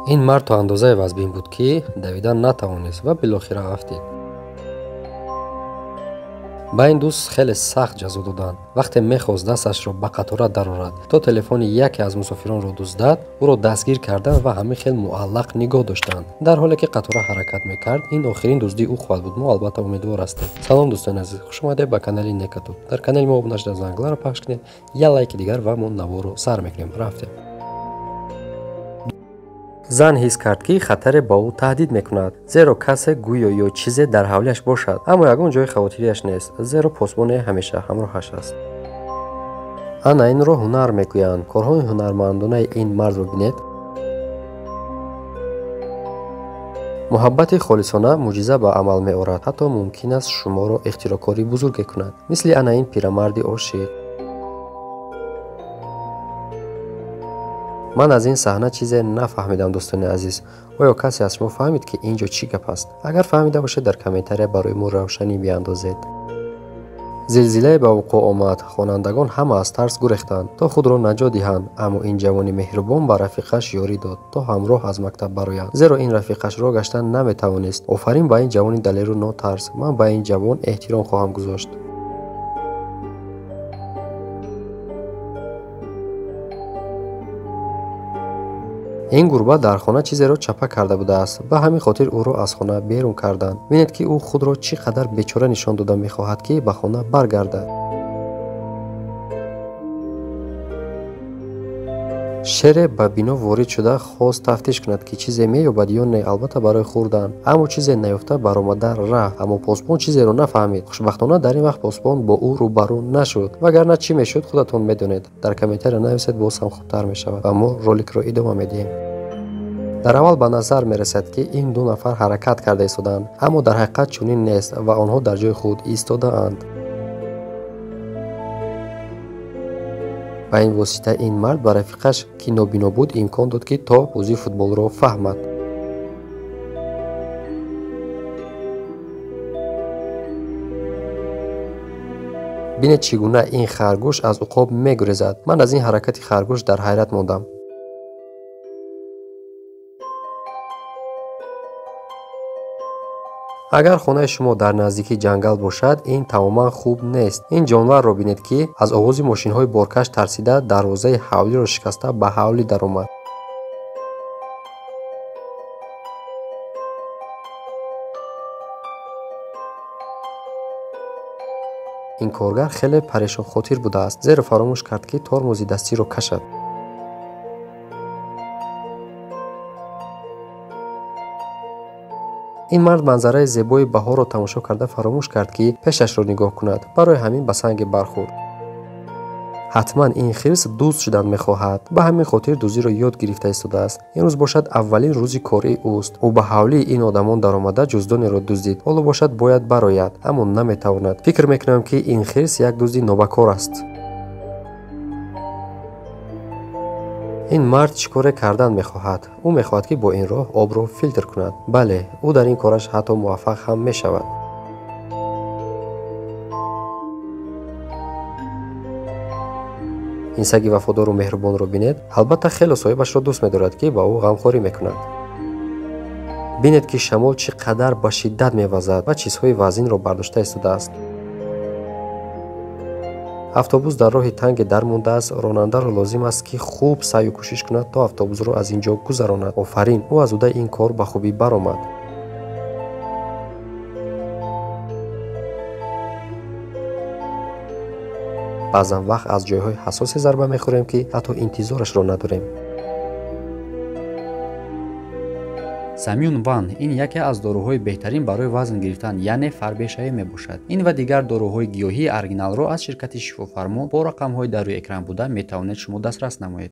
ин мард то андозае вазбин буд ки давидан натавонист ва билохира афтид. ба ин дӯст хеле сахт ҷазо доданд. Вақте мехост дасташро ба қатора дарорад то телефони яке аз мусофиронро дуздад, ӯро дастгир карданд ва ҳамин хел муаллақ нигоҳ доштанд. дар ҳоле ки қатора ҳаракат мекард, ин охирин дуздии ӯ хоҳад буд. мо албатта умедвор ҳастем. салом дӯстони азиз, хуш омадед ба канали Некатуб. дар канали мо обуна шуда зангиларо пахш кунед, я лайки дигар ва мо наворо сар мекунем. рафтем. зан ҳис кард ки хатаре ба ӯ таҳдид мекунад, зеро касе гӯё ё чизе дар ҳавлияш бошад, аммо ягон ҷои хавотирияш нест, зеро посбоне ҳамеша ҳамроҳаш аст. ана инро ҳунар мегӯянд. корҳои ҳунармандонаи ин мардро бинед. муҳаббати холисона муъҷиза ба амал меорад, ҳатто мумкин аст шуморо ихтирокорӣ бузурге кунад, мисли ана ин пирамарди ошиқ. ман аз ин саҳна чизе нафаҳмидам дӯстони азиз. оё касе аз шумо фаҳмид ки ин ҷо чӣ гап аст? агар фаҳмида бошед дар комментария барои мо равшанӣ биандозед. зилзилае ба вуқӯъ омад. хонандагон ҳама аз тарс гурехтанд то худро наҷот диҳанд, аммо ин ҷавони меҳрубон ба рафиқаш ёрӣ дод то ҳамроҳ аз мактаб барояд, зеро ин рафиқаш роҳ гашта наметавонист. офарин ба ин ҷавони далеру нотарс. ман ба ин ҷавон эҳтиром хоҳам гузошт. ин гурба дар хона чизеро чапа карда будааст. ба ҳамин хотир ӯро аз хона берун карданд. бинед ки ӯ худро чӣ қадар бечора нишон дода мехоҳад ки ба хона баргардад. шере ба бино ворид шуда хост тафтиш кунад ки чизе меёбад ё не, албатта барои хӯрдан. аммо чизе наёфта баромада рафт. аммо посбон чизеро нафаҳмид. хушбахтона дар ин вақт посбон бо ӯ рӯбарӯ нашуд. вагарна чӣ мешуд худатон медонед. дар комментария нависед, боз ҳам хубтар мешавад. ва мо роликро идома медиҳем. дар аввал ба назар мерасад ки ин ду нафар ҳаракат карда истоданд, аммо дар ҳақиқат чунин нест ва онҳо дар ҷои худ истодаанд. ба ин восита ин мард ба рафиқаш ки нобино буд имкон дод ки то бозии футболро фаҳмад. бинед чӣ гуна ин харгӯш аз уқоб мегурезад. ман аз ин ҳаракати харгӯш дар ҳайрат мондам. агар хонаи шумо дар наздикии ҷангал бошад, ин тамоман хуб нест. ин ҷонварро бинед ки аз овози мошинҳои боркаш тарсида дарвозаи ҳавлиро шикаста ба ҳавлӣ даромад. ин коргар хеле парешонхотир будааст, зеро фаромӯш кард ки тормози дастиро кашад. ин мард манзараи зебои баҳорро тамошо карда фаромӯш кард ки пешашро нигоҳ кунад. барои ҳамин ба санге бархӯрд. ҳатман ин хирс дӯст шудан мехоҳад. ба ҳамин хотир дузиро ёд гирифта истодааст. имрӯз бошад аввалин рӯзи кории ӯст. ӯ ба ҳавлии ин одамон даромада ҷуздонеро дуздид. ҳоло бошад бояд барояд, аммо наметавонад. фикр мекунам ки ин хирс як дузди нобакор аст. ин мард чӣ коре кардан мехоҳад? ӯ мехоҳад ки бо ин роҳ обро филтр кунад. бале, ӯ дар ин кораш ҳатто муваффақ ҳам мешавад. ин саги вафодору меҳрубонро бинед. албатта хело соҳибашро дӯст медорад ки ба ӯ ғамхорӣ мекунад. бинед ки шамол чӣ қадар ба шиддат мевазад ва чизҳои вазнинро бардошта истодааст. автобус дар роҳи танге дармондааст. ронандаро лозим аст ки хуб саъю кӯшиш кунад то автобусро аз ин ҷо гузаронад. офарин, ӯ аз удаи ин кор ба хубӣ баромад. баъзан вақт аз ҷойҳои ҳассосе зарба мехӯрем ки ҳатто интизорашро надорем. Самион Ван ин яке аз доруҳои беҳтарин барои вазн гирифтан, яъне фарбешавӣ мебошад. ин ва дигар доруҳои гиёҳии оригиналро аз ширкати шифофармо бо рақамҳои дар рӯи экран буда метавонед шумо дастрас намоед.